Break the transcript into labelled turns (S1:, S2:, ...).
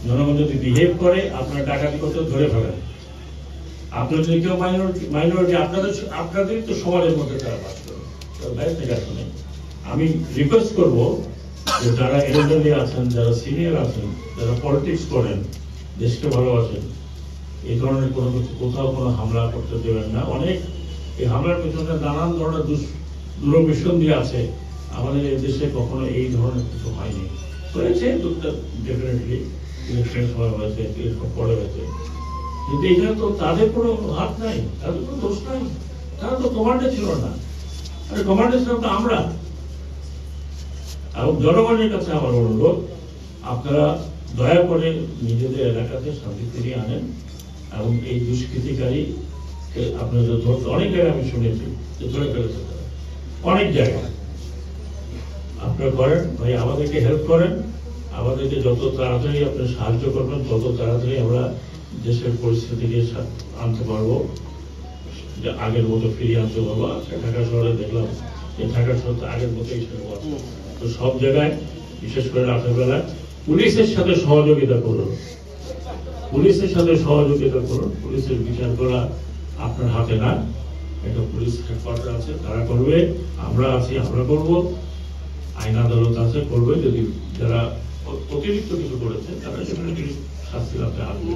S1: জনগণ যদি বিহেভ করে আপনার ডাকাতি করতে ধরে ফেলেন। আপনার যদি কেউ মাইনরিটি আপনাদের তো সমাজের মধ্যে তারা বাস করে, দায়িত্ব রাখতে নেই। আমি রিকোয়েস্ট করবো যে যারা এলাকায় আছেন, যারা সিনিয়র আছেন, যারা পলিটিক্স করেন, দেশকে ভালোবাসেন, এই ধরনের কোনো কিছু কোথাও কোনো হামলা করতে দেবেন না। অনেক এই হামলার পেছনে নানান ধরনের দূরভিসন্ধি দিয়ে আছে। আমাদের এই দেশে কখনো এই ধরনের কিছু হয়নি, হয়েছে ডেফিনেটলি ইলেকশনের সময় হয়েছে, ইলেকশন পরে হয়েছে, কিন্তু এখানে তো তাদের কোনো হাত নাই, তাদের কোনো দোষ নাই। তারা তো কমান্ডে ছিল না, আর কমান্ডে ছিলাম তো আমরা। এবং জনগণের কাছে আমার অনুরোধ, আপনারা দয়া করে নিজেদের এলাকাতে শান্তি ফিরিয়ে আনেন এবং এই দুষ্কৃতিকারী আপনাদের অনেক জায়গায় আমি শুনেছি যে ধরে ফেলেছে তারা, অনেক জায়গায়। আপনারা করেন ভাই, আমাদেরকে হেল্প করেন, আমাদেরকে যত তাড়াতাড়ি আপনারা সাহায্য করবেন তত তাড়াতাড়ি আমরা দেশের পরিস্থিতিকে আনতে পারবো, যে আগের মতো ফিরিয়ে আনতে পারবো। ঢাকা শহরে দেখলাম যে ঢাকা শহর তো আগের মতোই সেরকম আছে। তো সব জায়গায় বিশেষ করে রাতের বেলা পুলিশের সাথে সহযোগিতা করুন, পুলিশের সাথে সহযোগিতা করুন। পুলিশের বিচার করা আপনার হাতে না, একটা পুলিশ হেডকোয়ার্টার আছে, তারা করবে, আমরা আছি, আমরা করব, আইন আদালত আছে, করবে। যদি যারা অতিরিক্ত কিছু করেছে তারা সেখানে শাস্তির হাতে আসবে।